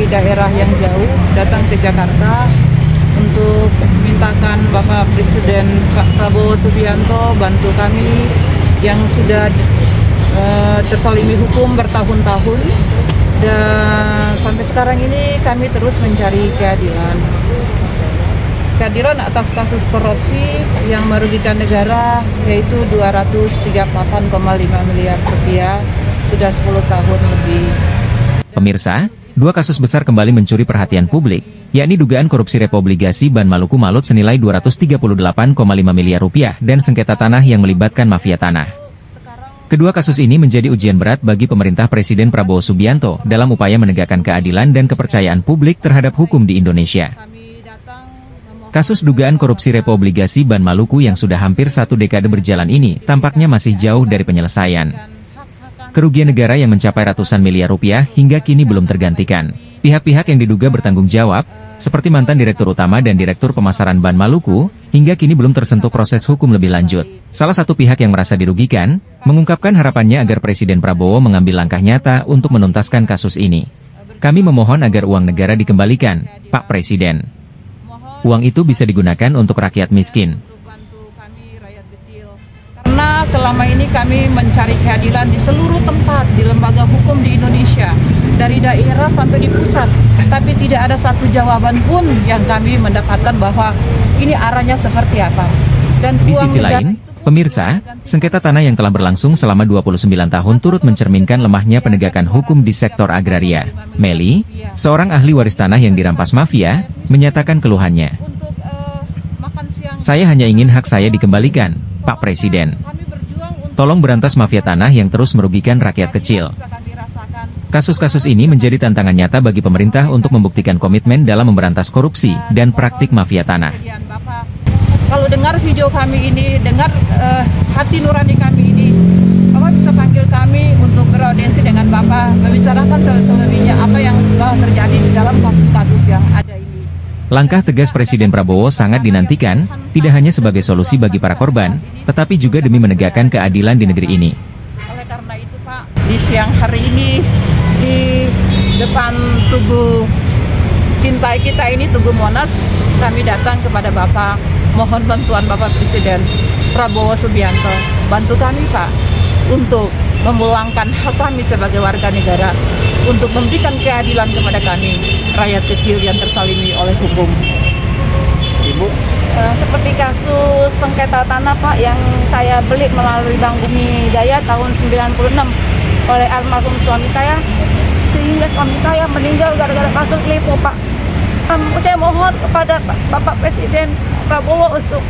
daerah yang jauh datang ke Jakarta untuk mintakan Bapak Presiden Pak Prabowo Subianto bantu kami yang sudah tersalimi hukum bertahun-tahun, dan sampai sekarang ini kami terus mencari keadilan atas kasus korupsi yang merugikan negara, yaitu 238,5 miliar rupiah sudah 10 tahun lebih. Pemirsa, dua kasus besar kembali mencuri perhatian publik, yakni dugaan korupsi reobligasi Ban Maluku Malut senilai 238,5 miliar rupiah dan sengketa tanah yang melibatkan mafia tanah. Kedua kasus ini menjadi ujian berat bagi pemerintah Presiden Prabowo Subianto dalam upaya menegakkan keadilan dan kepercayaan publik terhadap hukum di Indonesia. Kasus dugaan korupsi reobligasi Ban Maluku yang sudah hampir 1 dekade berjalan ini tampaknya masih jauh dari penyelesaian. Kerugian negara yang mencapai ratusan miliar rupiah hingga kini belum tergantikan. Pihak-pihak yang diduga bertanggung jawab, seperti mantan Direktur Utama dan Direktur Pemasaran Ban Maluku, hingga kini belum tersentuh proses hukum lebih lanjut. Salah satu pihak yang merasa dirugikan, mengungkapkan harapannya agar Presiden Prabowo mengambil langkah nyata untuk menuntaskan kasus ini. Kami memohon agar uang negara dikembalikan, Pak Presiden. Uang itu bisa digunakan untuk rakyat miskin. Karena selama ini kami mencari keadilan di seluruh tempat, di lembaga hukum di Indonesia, dari daerah sampai di pusat, tapi tidak ada satu jawaban pun yang kami mendapatkan bahwa ini arahnya seperti apa. Dan di sisi lain, pemirsa, sengketa tanah yang telah berlangsung selama 29 tahun turut mencerminkan lemahnya penegakan hukum di sektor agraria. Meli, seorang ahli waris tanah yang dirampas mafia, menyatakan keluhannya. Saya hanya ingin hak saya dikembalikan, Pak Presiden. Tolong berantas mafia tanah yang terus merugikan rakyat kecil. Kasus-kasus ini menjadi tantangan nyata bagi pemerintah untuk membuktikan komitmen dalam memberantas korupsi dan praktik mafia tanah. Kalau dengar video kami ini, dengar hati nurani kami ini, Bapak bisa panggil kami untuk beraudiensi dengan Bapak, membicarakan selebihnya apa yang telah terjadi di dalam kasus-kasus yang ada ini. Langkah tegas Presiden Prabowo sangat dinantikan, tidak hanya sebagai solusi bagi para korban, tetapi juga demi menegakkan keadilan di negeri ini. Oleh karena itu Pak, di siang hari ini, di depan Tugu Cintai Kita ini, Tugu Monas, kami datang kepada Bapak, mohon bantuan Bapak Presiden Prabowo Subianto. Bantu kami Pak, untuk memulangkan hak kami sebagai warga negara, untuk memberikan keadilan kepada kami, rakyat kecil yang tersalimi oleh hukum. Ibu? Seperti kasus sengketa tanah Pak, yang saya beli melalui Bank Bumi Jaya tahun 96 oleh almarhum suami saya, sehingga suami saya meninggal gara-gara kasus lipo Pak. Saya mohon kepada Bapak Presiden Prabowo untuk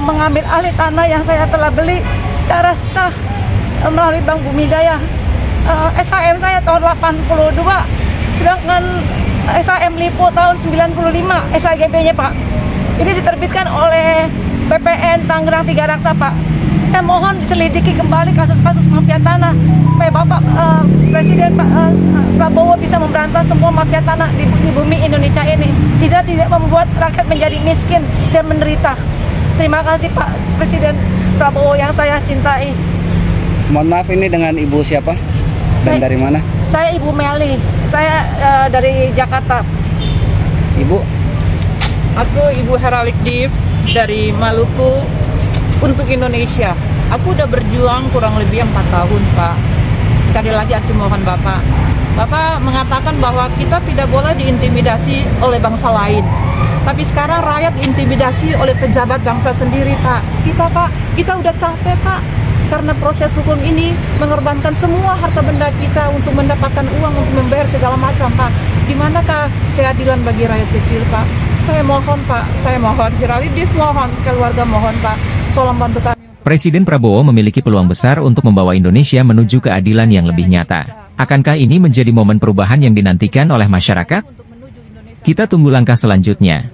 mengambil alih tanah yang saya telah beli secara sah melalui Bank Bumi Jaya. SHM saya tahun 82, sedangkan SHM Lipo tahun 95, SHGB-nya Pak. Ini diterbitkan oleh BPN Tangerang Tiga Raksa Pak. Saya mohon diselidiki kembali kasus-kasus mafia tanah, supaya Bapak Presiden Prabowo bisa memberantas semua mafia tanah di bumi Indonesia ini, sehingga tidak membuat rakyat menjadi miskin dan menderita. Terima kasih Pak Presiden Prabowo yang saya cintai. Mohon maaf, ini dengan Ibu siapa? Dan dari mana? Saya Ibu Meli, saya dari Jakarta. Ibu? Aku Ibu Heralik Div dari Maluku untuk Indonesia. Aku udah berjuang kurang lebih 4 tahun Pak. Sekali lagi aku mohon Bapak. Bapak mengatakan bahwa kita tidak boleh diintimidasi oleh bangsa lain. Tapi sekarang rakyat diintimidasi oleh pejabat bangsa sendiri Pak. Kita udah capek Pak. Karena proses hukum ini mengorbankan semua harta benda kita untuk mendapatkan uang untuk membayar segala macam Pak. Di manakah keadilan bagi rakyat kecil Pak? Saya mohon Pak, saya mohon, Heralik Div mohon, keluarga mohon Pak, tolong bantu kami. Presiden Prabowo memiliki peluang besar untuk membawa Indonesia menuju keadilan yang lebih nyata. Akankah ini menjadi momen perubahan yang dinantikan oleh masyarakat? Kita tunggu langkah selanjutnya.